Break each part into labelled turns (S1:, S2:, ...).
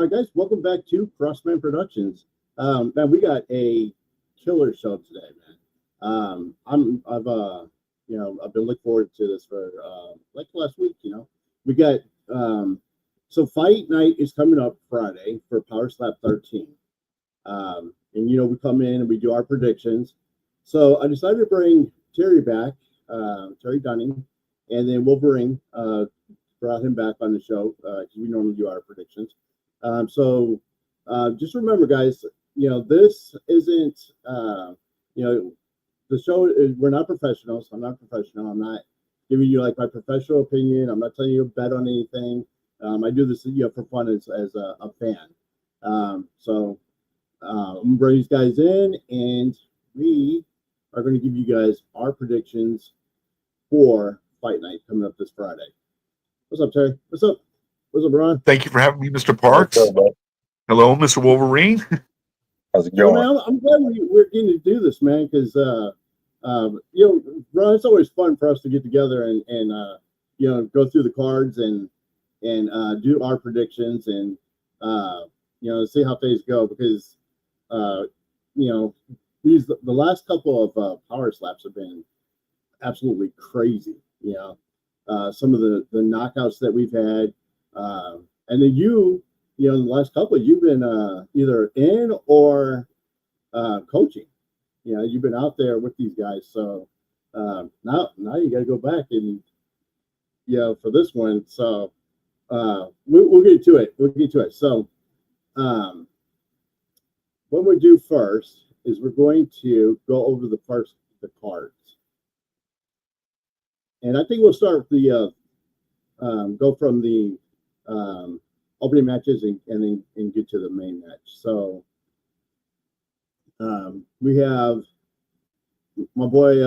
S1: All right, guys, welcome back to Crossman Productions. Man, we got a killer show today, man. I've been looking forward to this for like last week. We got so fight night is coming up Friday for Powerslap 13. And we come in and we do our predictions. So I decided to bring Terry back, Terry Dunnng, and then Wolverine. Brought him back on the show because we normally do our predictions. Just remember, guys, this isn't, the show is, we're not professionals. I'm not professional. I'm not giving you like my professional opinion. I'm not telling you to bet on anything. I do this, for fun as a fan. I'm going to bring these guys in and we are going to give you guys our predictions for fight night coming up this Friday. What's up, Terry? What's up? What's up, Ron?
S2: Thank you for having me, Mr. Parks. Hello, Mr. Wolverine.
S3: How's it going?
S1: Man, I'm glad we're getting to do this, man, because, Ron, it's always fun for us to get together and go through the cards and do our predictions and, see how things go because, the last couple of power slaps have been absolutely crazy, some of the knockouts that we've had. And then in the last couple, you've been either in or coaching. You've been out there with these guys. So now you got to go back and, for this one. So we'll get to it. So what we do first is we're going to go over the cards. And I think we'll start with go from the opening matches and then get to the main match. So we have my boy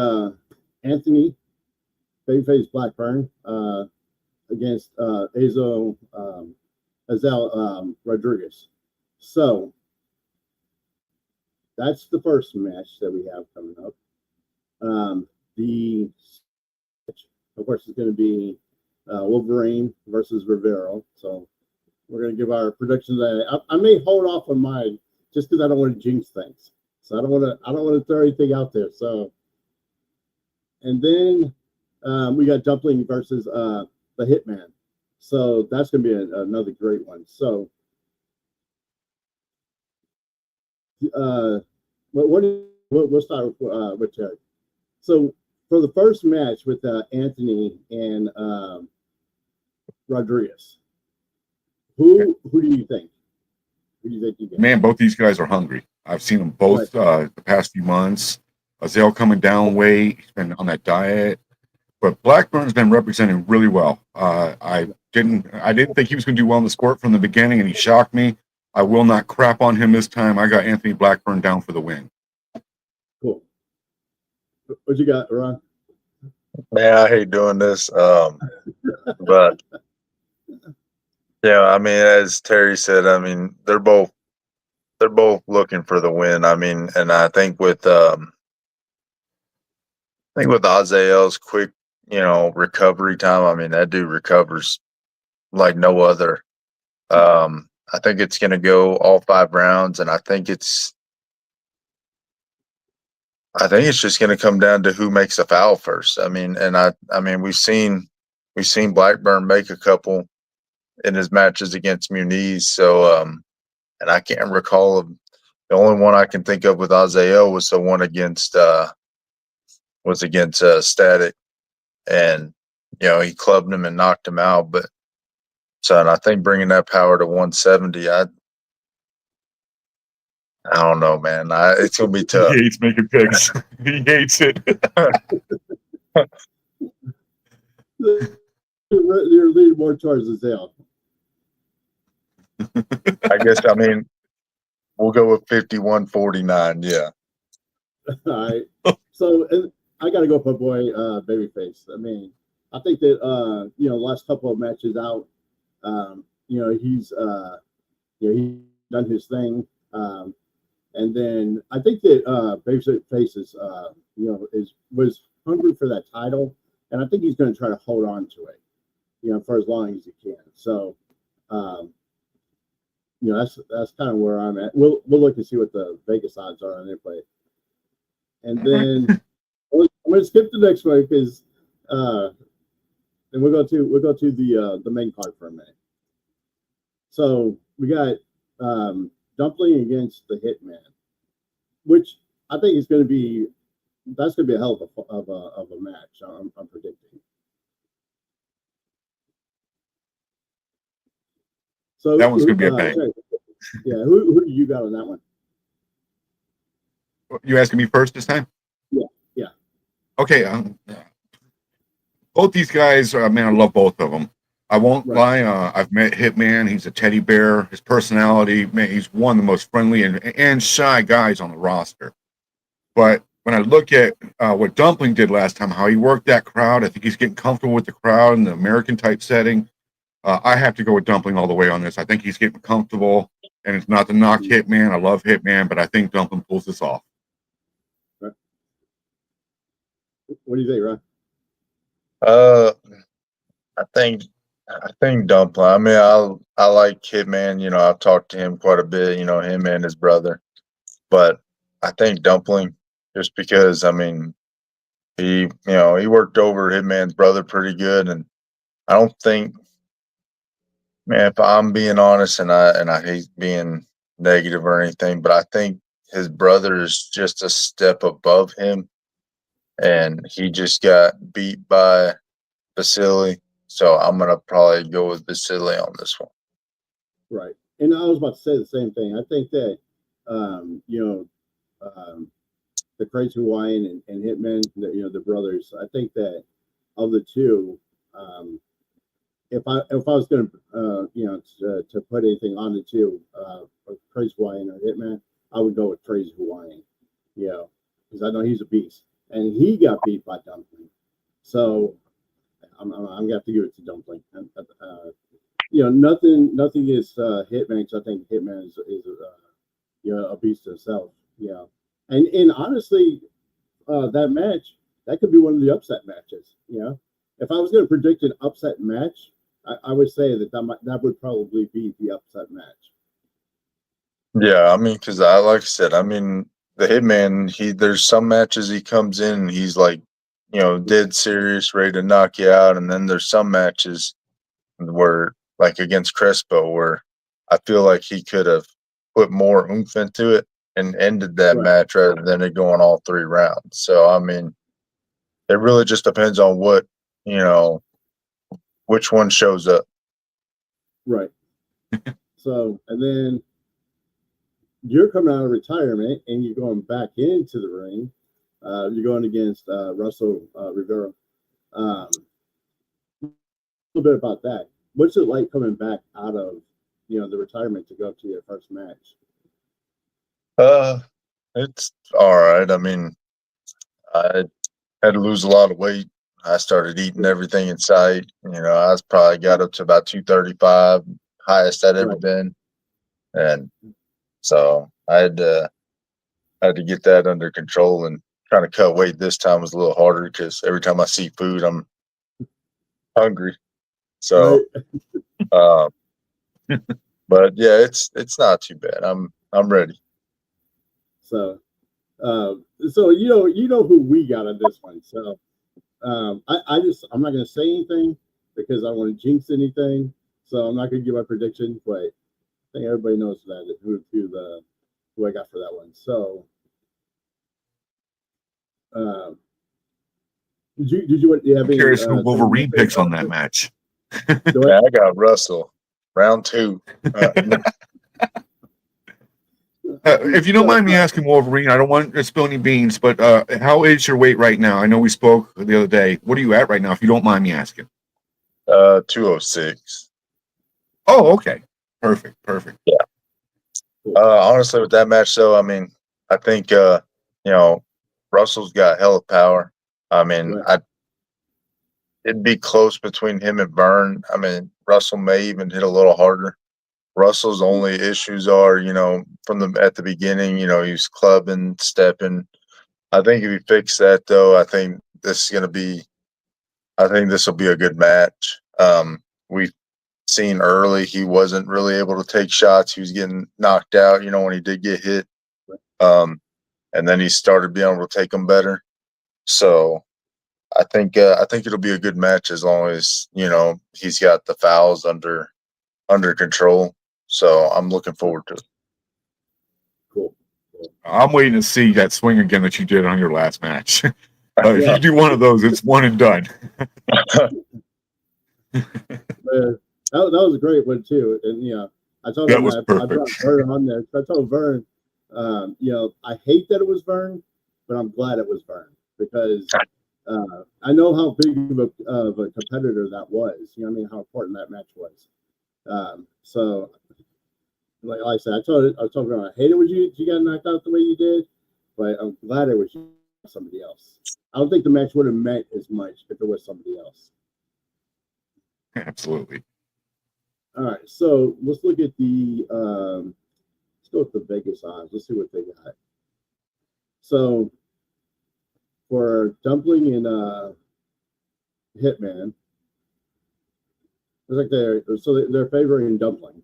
S1: Anthony Babyface Blackburn against Azel Rodriguez. So that's the first match that we have coming up. Of course, it's going to be Wolverine versus Rivero. So we're going to give our predictions. I may hold off on mine just because I don't want to jinx things. So I don't want to throw anything out there. So, and then we got Dumpling versus the Hitman. So that's going to be another great one. So, we'll start with Terry. So for the first match with Anthony and Rodriguez, who do you think? Who do you think you get?
S2: Man, both these guys are hungry. I've seen them both the past few months. Azel coming down weight. He's been on that diet. But Blackburn's been representing really well. I didn't think he was going to do well in the sport from the beginning, and he shocked me. I will not crap on him this time. I got Anthony Blackburn down for the win.
S1: Cool. What you got, Ron?
S3: Man, I hate doing this. But I mean, as Terry said, I mean, they're both looking for the win. I mean, and I think with Azael's quick, recovery time, I mean, that dude recovers like no other. I think it's going to go all 5 rounds, and I think it's just going to come down to who makes a foul first. I mean, and I mean, we've seen Blackburn make a couple in his matches against Muniz. So, and I can't recall the only one I can think of with Azael was the one against Static, and he clubbed him and knocked him out. But and I think bringing that power to 170, I don't know, man. It's gonna be tough.
S2: He hates making picks. He hates it.
S1: You're leaning more towards Azael.
S3: I guess. I mean, we'll go with 51-49. Yeah.
S1: All right. So I got to go for my boy Babyface. I mean, I think that last couple of matches out, he's he's done his thing. And then I think that Babyface is was hungry for that title, and I think he's going to try to hold on to it, for as long as he can. So, that's kind of where I'm at. We'll look and see what the Vegas odds are on their play, and then I'm going to skip the next one because and we'll go to the main card for a minute. So we got Dumpling against the Hitman, which I think is going to be a hell of a match. I'm predicting. So
S2: that one's going to be a bang.
S1: Yeah, who do you got on that one?
S2: You asking me first this time?
S1: Yeah.
S2: Okay. Both these guys, man, I love both of them. I won't lie. I've met Hitman. He's a teddy bear. His personality, man, he's one of the most friendly and shy guys on the roster. But when I look at what Dumpling did last time, how he worked that crowd, I think he's getting comfortable with the crowd in the American type setting. I have to go with Dumpling all the way on this. I think he's getting comfortable, and it's not to knock Hitman. I love Hitman, but I think Dumpling pulls this off.
S1: What do you think, Ron?
S3: I think Dumpling. I mean, I like Hitman. I've talked to him quite a bit. Him and his brother, but I think Dumpling, just because I mean, he worked over Hitman's brother pretty good, and I don't think, man, if I'm being honest, and I hate being negative or anything, but I think his brother is just a step above him, and he just got beat by Vasily. So I'm gonna probably go with Vasily on this one.
S1: Right, and I was about to say the same thing. I think that the Crazy Hawaiian and Hitman, the brothers. I think that of the two, if I was going to put anything on the two, Crazy Hawaiian or Hitman, I would go with Crazy Hawaiian. Because I know he's a beast, and he got beat by Dumpling. So I'm gonna have to give it to Dumpling. Nothing is Hitman. Cause I think Hitman is a beast himself. And honestly, that match that could be one of the upset matches. If I was going to predict an upset match, I would say that would probably be the upset match.
S3: Yeah, I mean, because like I said, I mean, the Hitman, there's some matches he comes in and he's like, dead serious, ready to knock you out, and then there's some matches where, like against Crespo, where I feel like he could have put more oomph into it and ended that match rather than it going all 3 rounds. So I mean, it really just depends on what which one shows up.
S1: Right. So, and then you're coming out of retirement and you're going back into the ring. You're going against Russell Rivera. A little bit about that. What's it like coming back out of the retirement to go to your first match?
S3: It's all right. I mean, I had to lose a lot of weight. I started eating everything in sight. I probably got up to about 235, highest I'd ever been, and so I had to get that under control. And trying to cut weight this time was a little harder because every time I see food, I'm hungry. So, but yeah, it's not too bad. I'm ready.
S1: So, you know who we got on this one. So, I'm not going to say anything because I don't want to jinx anything. So I'm not going to give my prediction, but I think everybody knows that who I got for that one. So, did you have
S2: I'm curious who Wolverine picks on that match.
S3: Yeah, I got Russell, round 2.
S2: If you don't mind me asking, Wolverine, I don't want to spill any beans, but how is your weight right now? I know we spoke the other day. What are you at right now, if you don't mind me asking?
S3: 206.
S2: Oh, okay. Perfect.
S3: Yeah. Honestly, with that match, though, I mean, I think Russell's got hell of power. I mean, it'd be close between him and Byrne. I mean, Russell may even hit a little harder. Russell's only issues are, at the beginning, he was clubbing, stepping. I think if he fixed that, though, I think this will be a good match. We've seen early, he wasn't really able to take shots. He was getting knocked out, when he did get hit. And then he started being able to take them better. So I think it'll be a good match as long as, he's got the fouls under control. So I'm looking forward to it.
S1: Cool.
S2: I'm waiting to see that swing again that you did on your last match. If you do one of those, it's one and done.
S1: That was a great one too, and I told him I brought Vern on there. I told Vern, I hate that it was Vern, but I'm glad it was Vern because I know how big of a competitor that was. How important that match was. So, like I said, I told Vern I hated when you got knocked out the way you did, but I'm glad it was somebody else. I don't think the match would have meant as much if it was somebody else.
S2: Absolutely.
S1: All right, so let's look at let's go with the Vegas odds. Let's see what they got. So for Dumpling and Hitman, it's like they're favoring Dumpling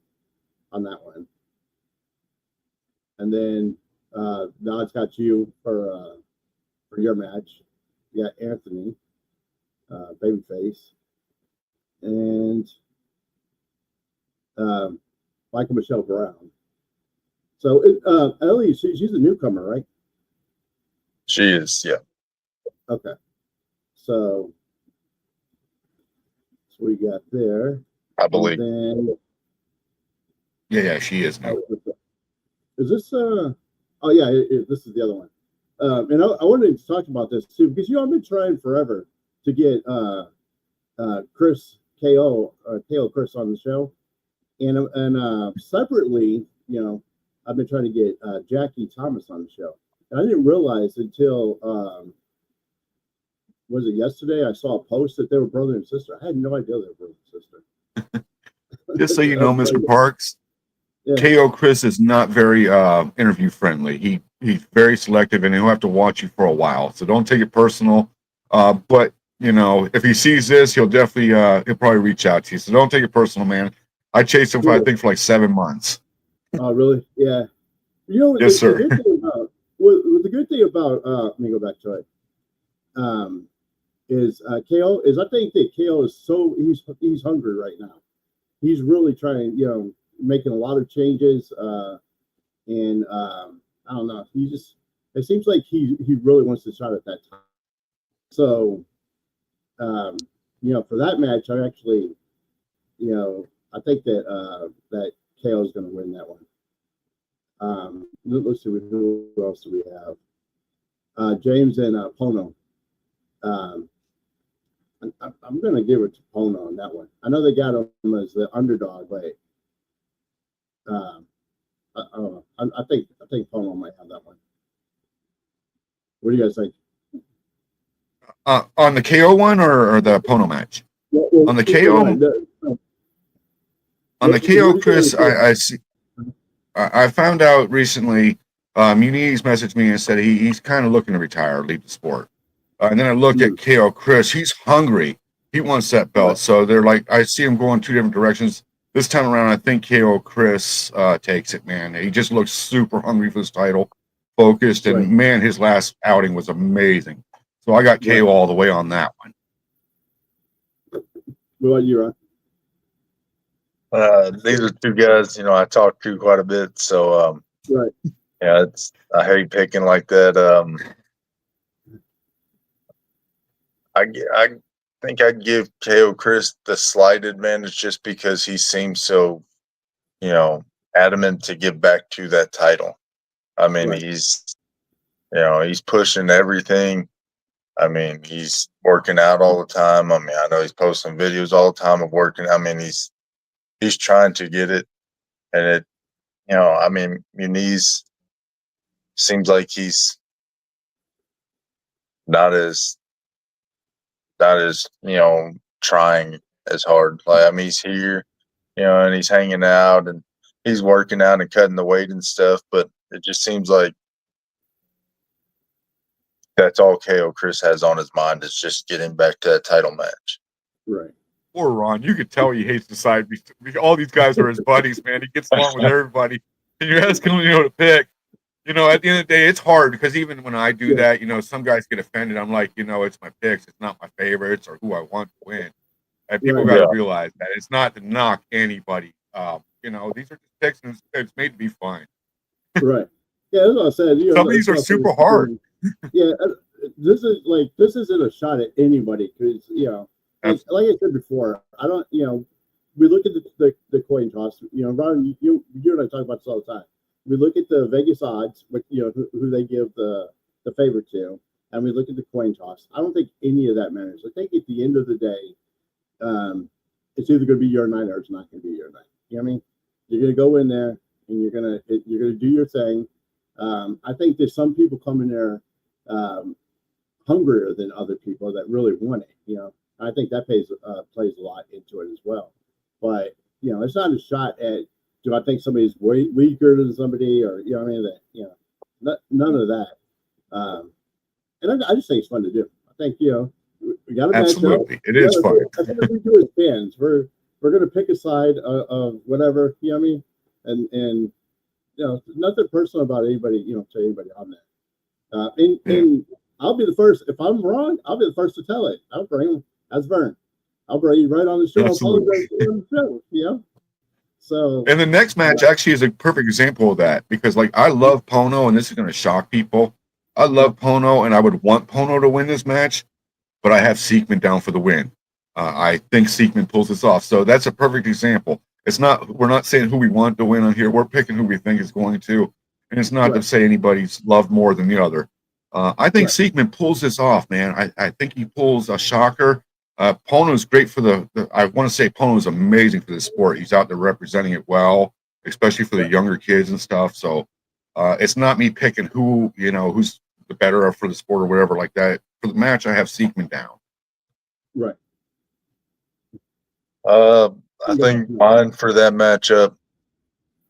S1: on that one, and then the odds got you for your match. You got Anthony, babyface, and Michael Michelle Brown. So Ellie, she's a newcomer, right?
S3: She is, yeah.
S1: Okay. So we got there.
S3: I believe.
S2: Yeah, she is new.
S1: Is this oh yeah, this is the other one. And I wanted to talk about this too, because I've been trying forever to get Chris KO Chris on the show. And separately, I've been trying to get Jackie Thomas on the show. And I didn't realize until was it yesterday? I saw a post that they were brother and sister. I had no idea they were brother and sister.
S2: Just so you know, Mr. Parks, KO Chris is not very interview friendly. He's very selective, and he'll have to watch you for a while. So don't take it personal. But if he sees this, he'll probably reach out to you. So don't take it personal, man. I chased him for like 7 months.
S1: Oh, really? Yeah.
S2: Yes, sir.
S1: The good thing about let me go back to it. Is KO is I think that KO is he's hungry right now. He's really trying, making a lot of changes. And I don't know. It seems like he really wants to shot at that time. So, for that match, I actually, I think that that KO is going to win that one. Let's see who else do we have. James and Pono. I'm going to give it to Pono on that one. I know they got him as the underdog, but I don't know. I think Pono might have that one. What do you guys think?
S2: On the KO one or the Pono match? On the KO. On the KO, Chris, I see. I found out recently. Muniz messaged me and said he's kind of looking to retire, leave the sport. And then I looked at KO Chris. He's hungry. He wants that belt. So they're like, I see him going 2 different directions. This time around, I think KO Chris takes it, man. He just looks super hungry for this title, focused, and man, his last outing was amazing. So I got KO all the way on that one.
S1: What about you,
S3: Ron? These are 2 guys, I talk to quite a bit. So, yeah, I hate picking like that. I think I'd give KO Chris the slight advantage just because he seems so, adamant to get back to that title. I mean, he's pushing everything. I mean, he's working out all the time. I mean, I know he's posting videos all the time of working. I mean, he's trying to get it, and I mean, Muniz seems like he's not as trying as hard. Like, I mean, he's here, and he's hanging out and he's working out and cutting the weight and stuff, but it just seems like that's all KO Chris has on his mind is just getting back to that title match.
S1: Right.
S2: Poor Ron. You could tell he hates the side. All these guys are his buddies, man. He gets along with everybody. And you're asking him, to pick. At the end of the day, it's hard because even when I do that, some guys get offended. I'm like, it's my picks. It's not my favorites or who I want to win. And people got to realize that it's not to knock anybody. These are just picks, and it's made to be fun.
S1: Right. Yeah, that's what I said.
S2: Some of these are super hard.
S1: Yeah, this isn't a shot at anybody because like I said before, I don't. We look at the coin toss. Ron, you and I talk about this all the time. We look at the Vegas odds, with who they give the favorite to, and we look at the coin toss. I don't think any of that matters. I think at the end of the day, it's either going to be your night or it's not going to be your night. You know what I mean? You're going to go in there and you're going to do your thing. I think there's some people coming there hungrier than other people that really want it. I think that plays a lot into it as well. But it's not a shot at. Do I think somebody's weaker than somebody, or none of that. And I just think it's fun to do. I think we got to
S2: absolutely it is fun.
S1: That's what we do as fans. We're going to pick a side of whatever. You know what I mean? And nothing personal about anybody. To anybody on that. And I'll be the first. If I'm wrong, I'll be the first to tell it. I'll bring him as Vern. I'll bring you right on the show.
S2: Absolutely.
S1: I'll on the show. So,
S2: and the next match actually is a perfect example of that because, I love Pono, and this is going to shock people. I love Pono, and I would want Pono to win this match, but I have Seekman down for the win. I think Seekman pulls this off. So that's a perfect example. We're not saying who we want to win on here. We're picking who we think is going to, and it's not to say anybody's loved more than the other. I think Seekman pulls this off, man. I think he pulls a shocker. Pono is great for I want to say Pono is amazing for the sport. He's out there representing it well, especially for the younger kids and stuff. So it's not me picking who's the better for the sport or whatever like that. For the match, I have Seekman down.
S1: Right.
S3: I think mine for that matchup,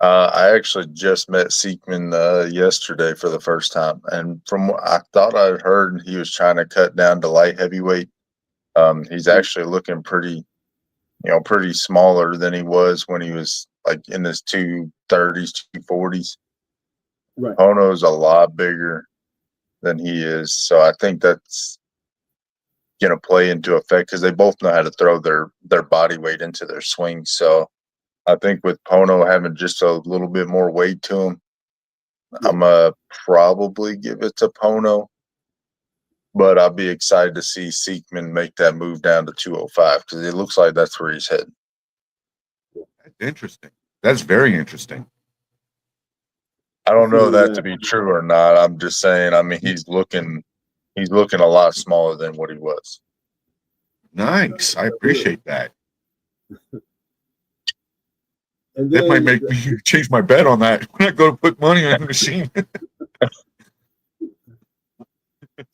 S3: I actually just met Seekman yesterday for the first time. And from what I thought I'd heard, he was trying to cut down to light heavyweight. He's actually looking pretty smaller than he was when he was in his 230s, 240s.
S1: Right.
S3: Pono's a lot bigger than he is. So I think that's going to play into effect because they both know how to throw their body weight into their swing. So I think with Pono having just a little bit more weight to him, I'm going to probably give it to Pono. But I'll be excited to see Seekman make that move down to 205 because it looks like that's where he's heading.
S2: That's interesting. That's very interesting.
S3: I don't know that to be true or not. I'm just saying. I mean, he's looking a lot smaller than what he was.
S2: Nice. I appreciate that.
S1: And
S2: that might make me change my bet on that when I go to put money on the machine.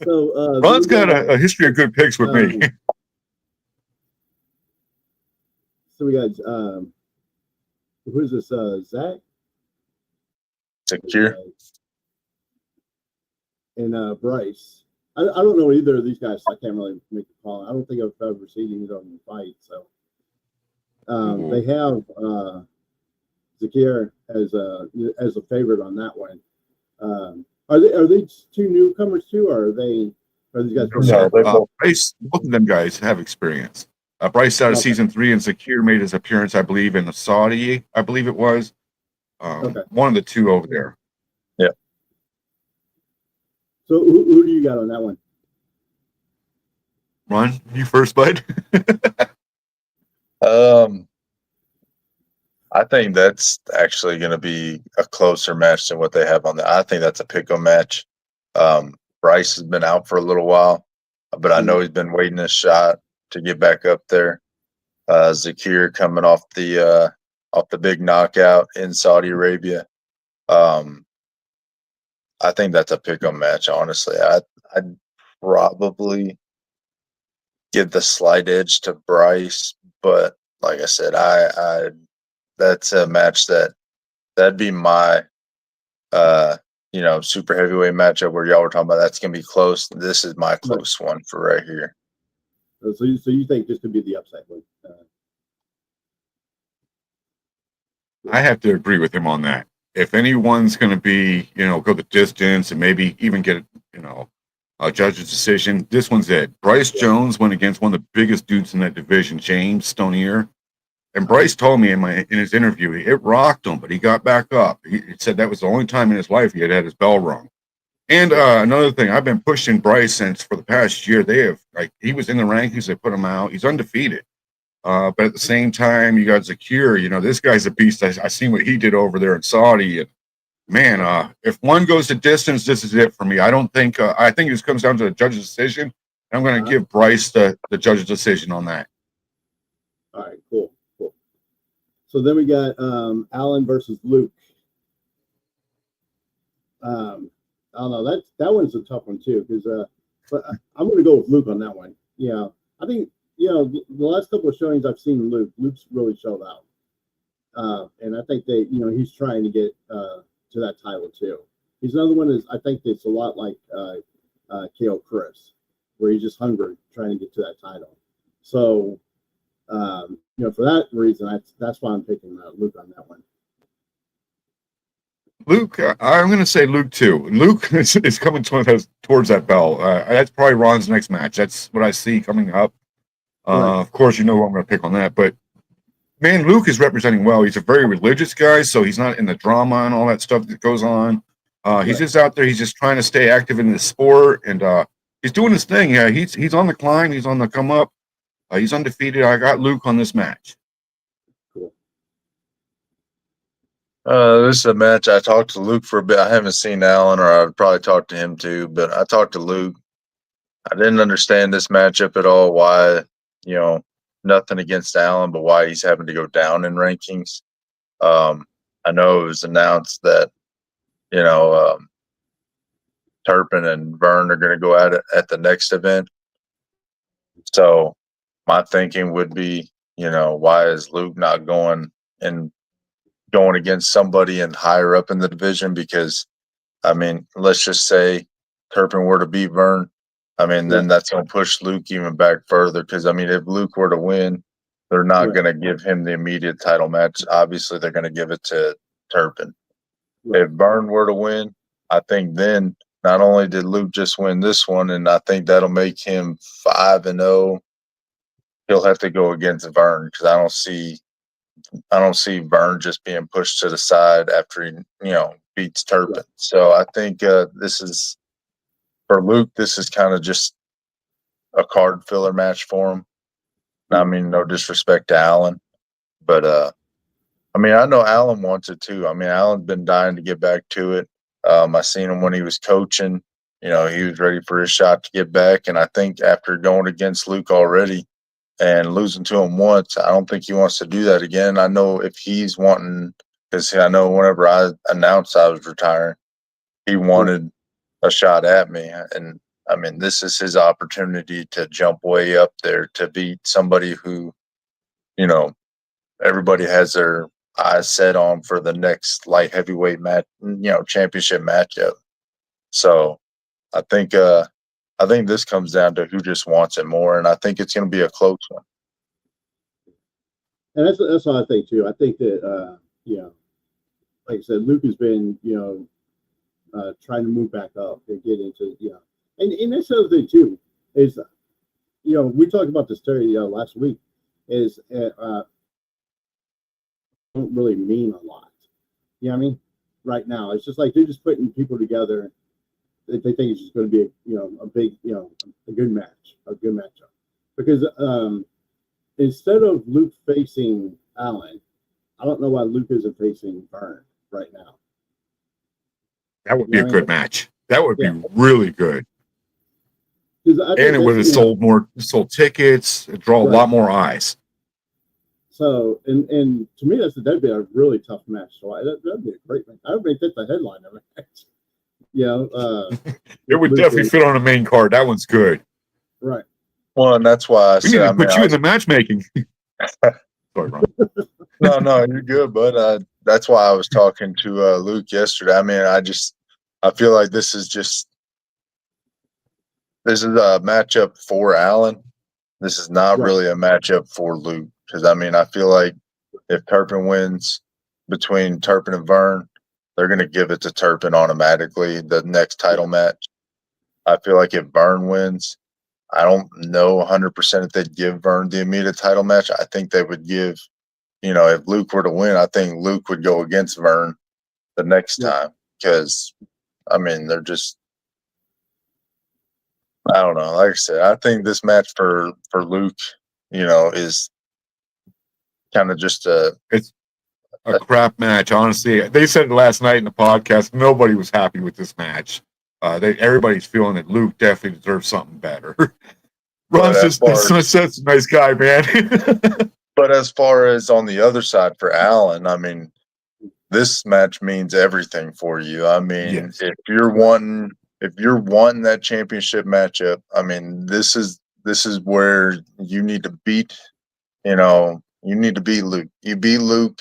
S1: So
S2: Ron's got a history of good picks with me.
S1: So we got who's this? Zach?
S3: Secure.
S1: And Bryce. I don't know either of these guys. So I can't really make a call. I don't think I've ever seen either of them fight. So they have Zakir as a favorite on that one. Are these two newcomers too, or are these guys?
S3: No,
S2: Bryce, both of them guys have experience. Bryce out of season 3, and Zakir made his appearance, I believe, in the Saudi. I believe it was one of the two over there.
S3: Yeah.
S1: So who do you got on that one?
S2: Ron, you first, bud.
S3: I think that's actually going to be a closer match than what they have on there. I think that's a pick-em match. Bryce has been out for a little while, but I know he's been waiting a shot to get back up there. Zakir coming off the big knockout in Saudi Arabia. I think that's a pick-em match, honestly. I'd probably give the slight edge to Bryce, but like I said, I that's a match that'd be my super heavyweight matchup where y'all were talking about that's gonna be close. This is my close one for right here.
S1: So you think this could be the upside one?
S2: I have to agree with him on that. If anyone's going to be, go the distance and maybe even get, a judge's decision, this one's it. Bryce Jones went against one of the biggest dudes in that division, James Stonier. And Bryce told me in his interview, it rocked him, but he got back up. He said that was the only time in his life he had his bell rung. And another thing, I've been pushing Bryce since for the past year. He was in the rankings, they put him out. He's undefeated. But at the same time, you got Zakir. This guy's a beast. I seen what he did over there in Saudi. And man, if one goes the distance, this is it for me. I don't think. I think this comes down to the judge's decision. I'm going to give Bryce the judge's decision on that.
S1: All right, cool. So then we got Allen versus Luke. I don't know. That one's a tough one too, because but I'm going to go with Luke on that one. Yeah, I think the last couple of showings I've seen Luke's really showed out, and I think that he's trying to get to that title too. He's another one I think it's a lot like KO Chris, where he's just hungry trying to get to that title. So for that reason, that's why I'm picking Luke on that one.
S2: Luke, I'm going to say Luke too. Luke is coming towards that bell. That's probably Ron's next match. That's what I see coming up.
S1: Right.
S2: Of course, who I'm going to pick on that. But, man, Luke is representing well. He's a very religious guy, so he's not in the drama and all that stuff that goes on. He's just out there. He's just trying to stay active in the sport, and he's doing his thing. Yeah, he's on the climb. He's on the come up. He's undefeated. I got Luke on this match.
S1: Cool.
S3: This is a match. I talked to Luke for a bit. I haven't seen Allen, or I've probably talked to him too, but I talked to Luke. I didn't understand this matchup at all. Why, nothing against Allen, but why he's having to go down in rankings. I know it was announced that, Turpin and Vern are going to go at it at the next event. So my thinking would be, why is Luke not going against somebody and higher up in the division? Because, let's just say Turpin were to beat Vern. Then that's going to push Luke even back further. Because, if Luke were to win, they're not going to give him the immediate title match. Obviously, they're going to give it to Turpin. Right. If Vern were to win, I think then not only did Luke just win this one, and I think that'll make him 5-0. He'll have to go against Vern, because I don't see Vern just being pushed to the side after he, beats Turpin. So I think this is, for Luke, this is kind of just a card filler match for him. No disrespect to Allen, but I know Allen wants it too. Allen's been dying to get back to it. I seen him when he was coaching. He was ready for his shot to get back, and I think after going against Luke already and losing to him once, I don't think he wants to do that again. I know if he's wanting, because I know whenever I announced I was retiring, he wanted a shot at me. And this is his opportunity to jump way up there to beat somebody who, everybody has their eyes set on for the next light heavyweight match, championship matchup. So I think this comes down to who just wants it more, and I think it's going to be a close one.
S1: And that's what I think too. I think that like I said, Luke has been trying to move back up and get into and that's the other thing too is we talked about this Terry last week is don't really mean a lot. You know what I mean? Right now, it's just like they're just putting people together. They think it's just going to be a big a good matchup because instead of Luke facing Allen, I don't know why Luke isn't facing Vern right now.
S2: That would be a good match. That would be really good. And it would have sold tickets, draw a lot more eyes.
S1: So, and to me, that'd be a really tough match. So that'd be a great match. I would make that the headline of the match.
S2: It would definitely fit on a main card. That one's good.
S1: Right.
S3: Well, and that's why I said
S2: put you in the matchmaking. Sorry, Ron.
S3: No, you're good, but that's why I was talking to Luke yesterday. I feel like this is a matchup for Allen, This is not
S1: Right.
S3: really a matchup for Luke because I mean I feel like if Turpin wins between Turpin and Vern, they're going to give it to Turpin automatically the next title match. I feel like if Vern wins, I don't know 100% if they'd give Vern the immediate title match. I think they would give, if Luke were to win, I think Luke would go against Vern the next time because, I mean, they're just, I don't know. Like I said, I think this match for Luke, is kind of just
S2: It's a crap match, honestly. They said it last night in the podcast. Nobody was happy with this match. Everybody's feeling that Luke definitely deserves something better. Ron's just such a nice guy, man.
S3: But as far as on the other side for Allen, I mean, this match means everything for you. I mean,
S2: Yes.
S3: if you're wanting that championship matchup, I mean, this is where you need to beat, you need to beat Luke. You beat Luke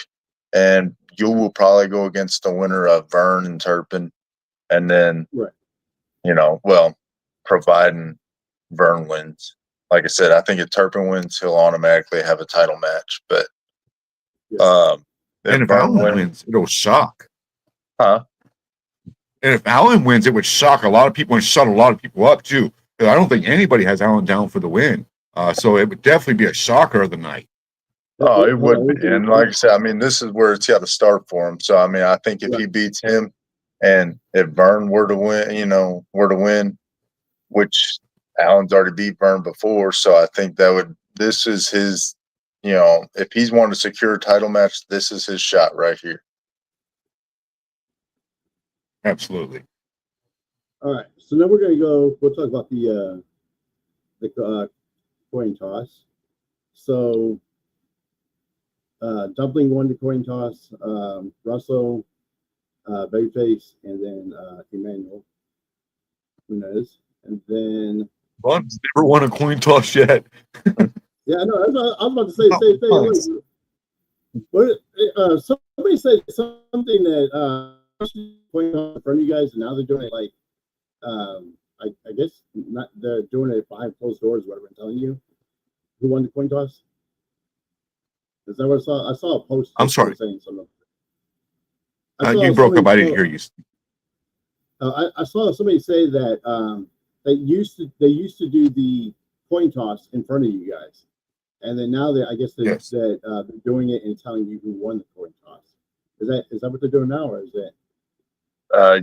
S3: and you will probably go against the winner of Vern and Turpin. And then, providing Vern wins. Like I said, I think if Turpin wins, he'll automatically have a title match. But
S2: if Allen wins, it'll shock.
S3: Huh?
S2: And if Allen wins, it would shock a lot of people and shut a lot of people up too. Because I don't think anybody has Allen down for the win. So it would definitely be a shocker of the night.
S3: Oh, it would be. And like I said, I mean, this is where it's got to start for him. So I mean, I think if he beats him, and if Vern were to win, which Allen's already beat Vern before, so I think this is his, if he's wanting to secure a title match, this is his shot right here.
S2: Absolutely.
S1: All right, so now we'll talk about the coin toss. So Dunnng won the coin toss, Russell, Babyface, and then Emmanuel Nunes. And then
S2: Ron's never won a coin toss yet.
S1: yeah, I know. I was about to say the same thing. What? Somebody said something that coin toss in front of you guys, and now they're doing it like I guess not. They're doing it behind closed doors. Whatever I'm telling you, who won the coin toss? Is that what I saw? I saw a post.
S2: I'm sorry.
S1: Saying something.
S2: You broke up. I didn't hear you.
S1: I saw somebody say that they used to do the coin toss in front of you guys, and then now they're doing it and telling you who won the coin toss. Is that what they're doing now, or is it?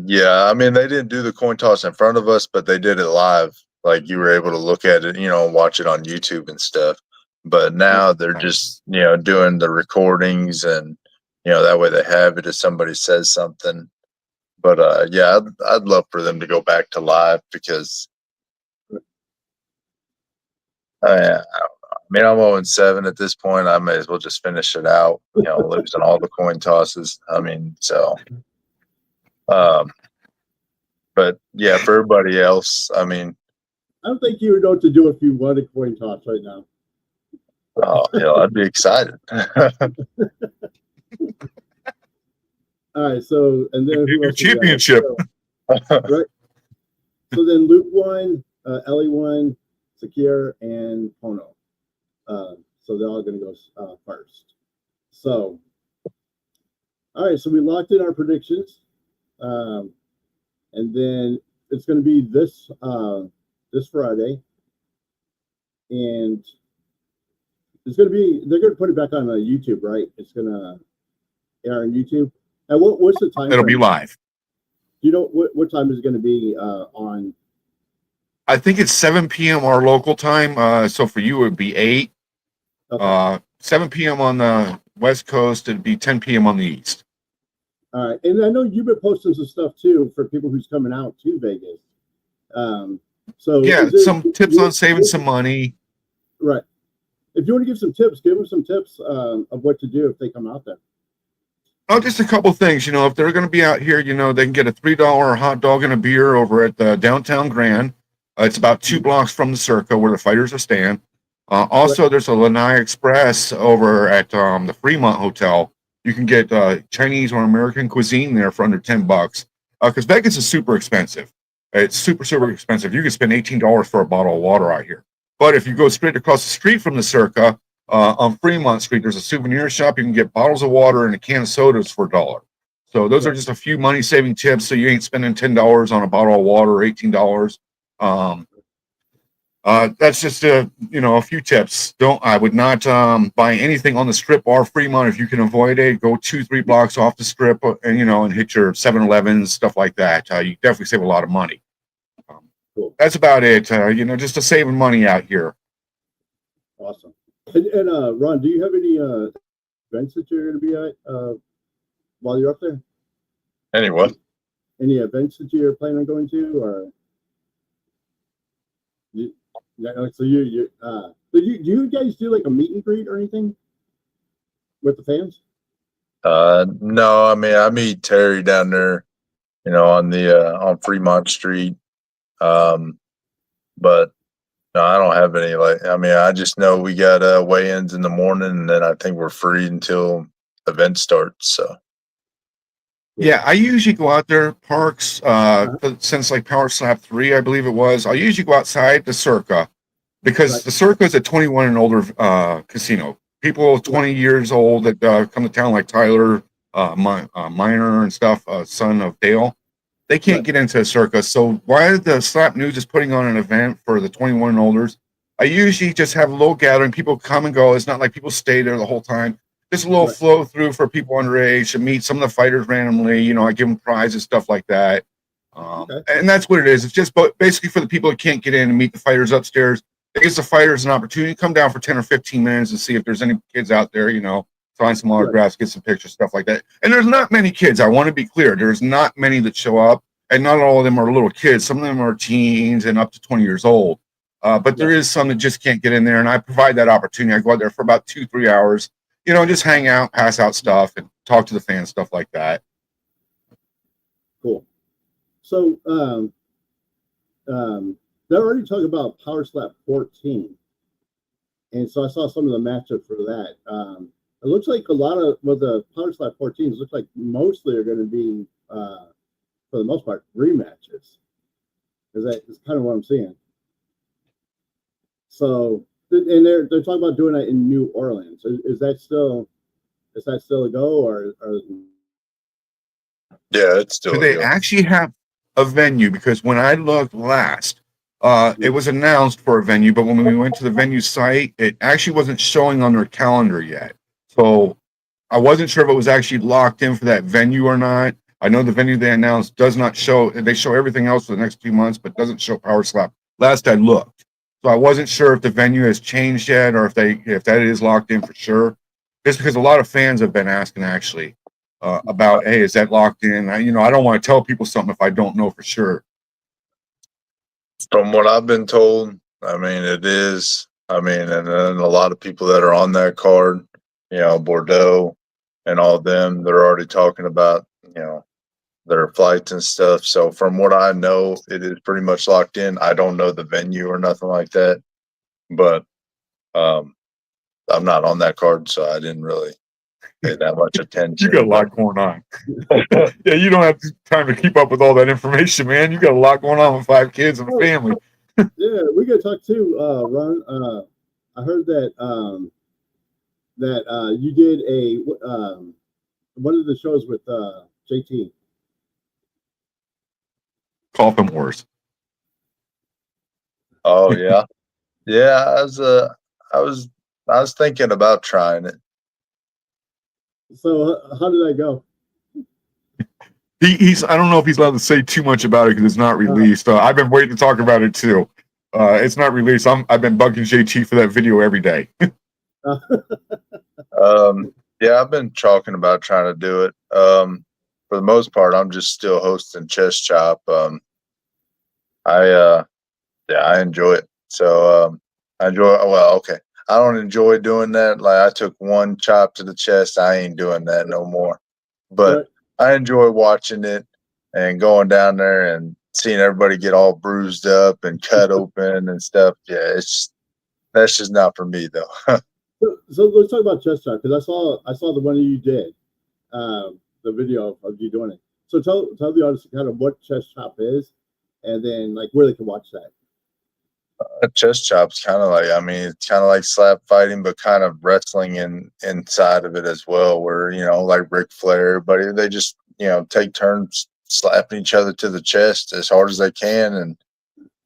S3: Yeah, I mean, they didn't do the coin toss in front of us, but they did it live. Like you were able to look at it, watch it on YouTube and stuff. But now they're just, doing the recordings and, that way they have it if somebody says something. But yeah, I'd love for them to go back to live because I don't know. I mean, I'm 0-7 at this point. I may as well just finish it out, losing all the coin tosses. I mean, so. But yeah, for everybody else, I mean,
S1: I don't think you would know what to do if you won a coin toss right now.
S3: Oh, I'd be excited.
S1: All right, so and then
S2: your championship,
S1: right? So then Luke won, Ellie won, Sakir and Pono. So they're all going to go first. So, all right, so we locked in our predictions. And then it's going to be this Friday, and they're going to put it back on YouTube, right? It's going to air on YouTube. And what's the time?
S2: It'll be live.
S1: Do you know what time is it going to be on?
S2: I think it's 7 p.m. our local time. So for you, it would be 8. Okay. 7 p.m. on the West Coast. It'd be 10 p.m. on the East.
S1: All right, and I know you've been posting some stuff too for people who's coming out to Vegas. So
S2: yeah, some tips on saving some money.
S1: Right. If you want to give them some tips of what to do if they come out there.
S2: Oh, just a couple things. If they're going to be out here, they can get a $3 hot dog and a beer over at the downtown Grand. It's about 2 blocks from the Circa where the fighters are staying. Also, there's a Lanai Express over at the Fremont Hotel. You can get Chinese or American cuisine there for under $10. Because Vegas is super expensive. It's super, super expensive. You can spend $18 for a bottle of water out here. But if you go straight across the street from the Circa, on Fremont Street, there's a souvenir shop. You can get bottles of water and a can of sodas for $1. So those are just a few money-saving tips. So you ain't spending $10 on a bottle of water or $18. That's just a few tips. I would not buy anything on the Strip or Fremont if you can avoid it. Go 2-3 blocks off the Strip and hit your 7-Elevens, stuff like that. You definitely save a lot of money.
S1: Cool.
S2: That's about it. Just to saving money out here.
S1: Awesome. And Ron, do you have any events that you're going to be at while you're up there?
S3: Anyway,
S1: any events that you're planning on going to, or do you guys do like a meet and greet or anything with the fans?
S3: No, I mean, I meet Terry down there, on Fremont Street. But no, I don't have any, I just know we got weigh-ins in the morning, and then I think we're free until event starts. So
S2: yeah, I usually go out there, Parks, since like Powerslap 3, I believe it was. I usually go outside the Circa because the Circa is a 21 and older casino. People 20 years old that come to town, like Tyler Miner and stuff, son of Dale, they can't get into a Circa. So while the Slap News is putting on an event for the 21 and olders, I usually just have a little gathering. People come and go. It's not like people stay there the whole time. Just a little flow through for people underage to meet some of the fighters randomly. I give them prizes, stuff like that. And that's what it is. It's just basically for the people that can't get in and meet the fighters upstairs. It gives the fighters an opportunity to come down for 10 or 15 minutes and see if there's any kids out there, sign some autographs, get some pictures, stuff like that. And there's not many kids. I want to be clear. There's not many that show up, and not all of them are little kids. Some of them are teens and up to 20 years old. But there is some that just can't get in there, and I provide that opportunity. I go out there for about 2-3 hours, just hang out, pass out stuff, and talk to the fans, stuff like that.
S1: Cool. So, they're already talking about Powerslap 14, and so I saw some of the matchups for that. It looks like a lot of the Powerslap 14s look like mostly are going to be, for the most part, rematches. Is kind of what I'm seeing. So, and they're talking about doing that in New Orleans. Is that still a go, or
S3: yeah, it's still.
S2: Do they actually have a venue? Because when I looked last, it was announced for a venue, but when we went to the venue site, it actually wasn't showing on their calendar yet. So I wasn't sure if it was actually locked in for that venue or not. I know the venue they announced does not show. They show everything else for the next 2 months, but doesn't show Powerslap. Last I looked. So I wasn't sure if the venue has changed yet, or if that is locked in for sure. Just because a lot of fans have been asking actually about, hey, is that locked in? I don't want to tell people something if I don't know for sure.
S3: From what I've been told, it is. And then a lot of people that are on that card, Bordeaux and all of them, they're already talking about, their flights and stuff. So from what I know, it is pretty much locked in. I don't know the venue or nothing like that, but I'm not on that card, so I didn't really pay that much attention.
S2: You got a lot going on. Yeah, you don't have time to keep up with all that information, man. You got a lot going on with 5 kids and a family.
S1: Yeah, we got to talk too, Ron. I heard that you did one of the shows with JT.
S2: Coffin Wars.
S3: Oh yeah, yeah. I was thinking about trying it.
S1: So how did that go?
S2: He's. I don't know if he's allowed to say too much about it because it's not released. I've been waiting to talk about it too. It's not released. I've been bugging JT for that video every day.
S3: Yeah, I've been talking about trying to do it. For the most part, I'm just still hosting Chess Chop. I enjoy it. So I enjoy. Well, okay. I don't enjoy doing that. Like I took one chop to the chest. I ain't doing that no more. But I enjoy watching it and going down there and seeing everybody get all bruised up and cut open and stuff. Yeah, that's just not for me though.
S1: So let's talk about Chess Chop, because I saw the one you did, the video of you doing it. So tell the audience kind of what Chess Chop is, and then like where they can watch that.
S3: A chest chop's kind of like, I mean, it's kind of like slap fighting, but kind of wrestling inside of it as well, where, like Ric Flair, but they just, take turns slapping each other to the chest as hard as they can. And,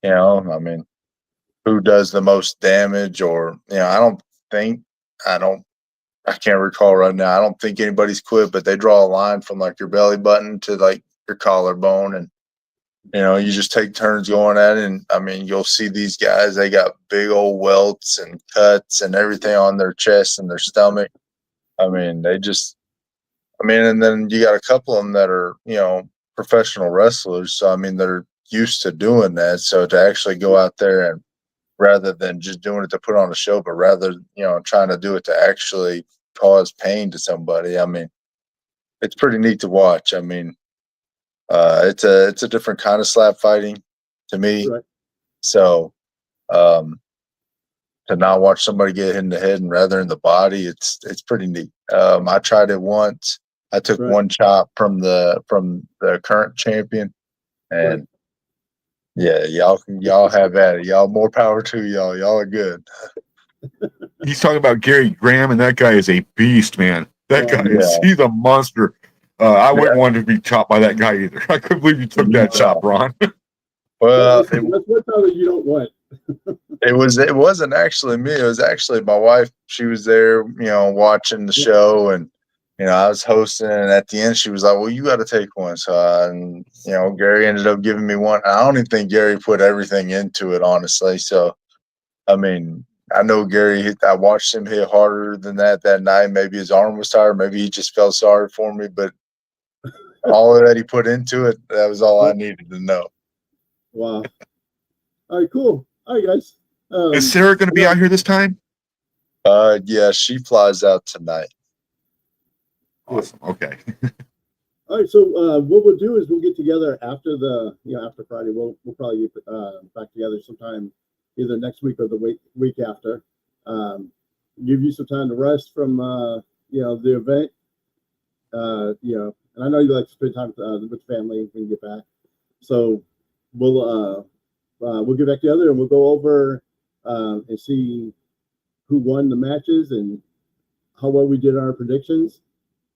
S3: I mean, who does the most damage or, I can't recall right now. I don't think anybody's quit, but they draw a line from like your belly button to like your collarbone, and you just take turns going at it. And I mean, you'll see these guys, they got big old welts and cuts and everything on their chest and their stomach. I mean, and then you got a couple of them that are, professional wrestlers. So, I mean, they're used to doing that. So to actually go out there and rather than just doing it to put on a show, but rather, trying to do it to actually cause pain to somebody. I mean, it's pretty neat to watch. I mean, it's a different kind of slap fighting to me.
S1: Right.
S3: So, to not watch somebody get hit in the head and rather in the body, it's pretty neat. I tried it once. I took one chop from the current champion, and yeah, y'all have at it. Y'all, more power to y'all. Y'all are good.
S2: He's talking about Gary Graham, and that guy is a beast, man. That guy he's a monster. I wouldn't want to be chopped by that guy either. I couldn't believe you took that chop, Ron.
S3: Well,
S1: that's what power you don't want.
S3: It wasn't actually me. It was actually my wife. She was there, watching the show, and I was hosting. And at the end, she was like, "Well, you got to take one." So, Gary ended up giving me one. I don't even think Gary put everything into it, honestly. So, I mean, I know Gary. I watched him hit harder than that night. Maybe his arm was tired. Maybe he just felt sorry for me. But all that he put into it, that was all I needed to know.
S1: Wow. All right, cool. All right, guys.
S2: Is Sarah going to be out here this time?
S3: Yeah, she flies out tonight.
S2: Awesome. Okay.
S1: All right, so what we'll do is we'll get together after after Friday. We'll probably get back together sometime either next week or the week after. Give you some time to rest from the event. And I know you like to spend time with family when you get back. So we'll get back together and we'll go over and see who won the matches and how well we did on our predictions.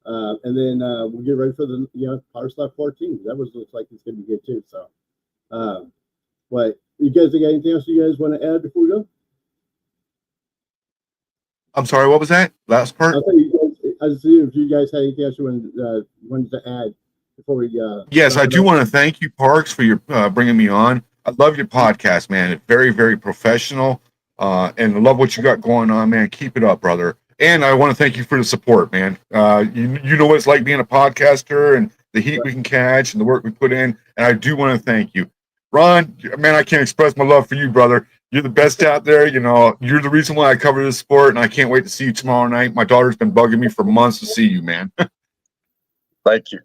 S1: And then we'll get ready for the Powerslap 14. That looks like it's gonna be good too. So but you guys got anything else you guys want to add before we go?
S2: I'm sorry, what was that last part?
S1: I was seeing if you guys had anything else you wanted to add before we
S2: yes, I do want to thank you, Parks, for your bringing me on. I love your podcast, man. It's very, very professional, and I love what you got going on, man. Keep it up, brother. And I want to thank you for the support, man. You know what it's like being a podcaster and the heat we can catch and the work we put in. And I do want to thank you. Ron, man, I can't express my love for you, brother. You're the best out there. You're the reason why I cover this sport, and I can't wait to see you tomorrow night. My daughter's been bugging me for months to see you, man.
S3: Thank you.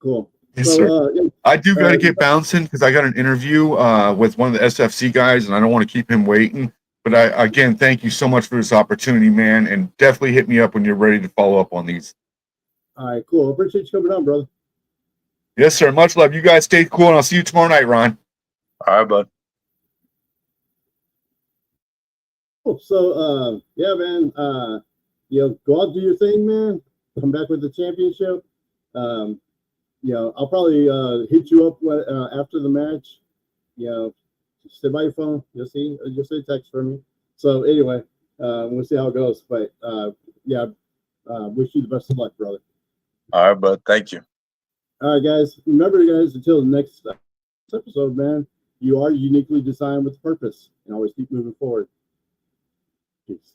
S1: Cool.
S2: Yes, sir. I do got to get bouncing because I got an interview with one of the SFC guys, and I don't want to keep him waiting. But again, thank you so much for this opportunity, man, and definitely hit me up when you're ready to follow up on these.
S1: All right, cool. Appreciate you coming on, brother.
S2: Yes, sir. Much love. You guys stay cool, and I'll see you tomorrow night, Ron.
S3: All right, bud.
S1: Cool. So, yeah, man, go out, do your thing, man. Come back with the championship. I'll probably hit you up after the match. Stay by your phone. You'll see a text from me. So anyway, we'll see how it goes. But wish you the best of luck, brother.
S3: All right, bud. Thank you.
S1: All right, guys. Remember, guys, until the next episode, man, you are uniquely designed with purpose, and always keep moving forward. Peace.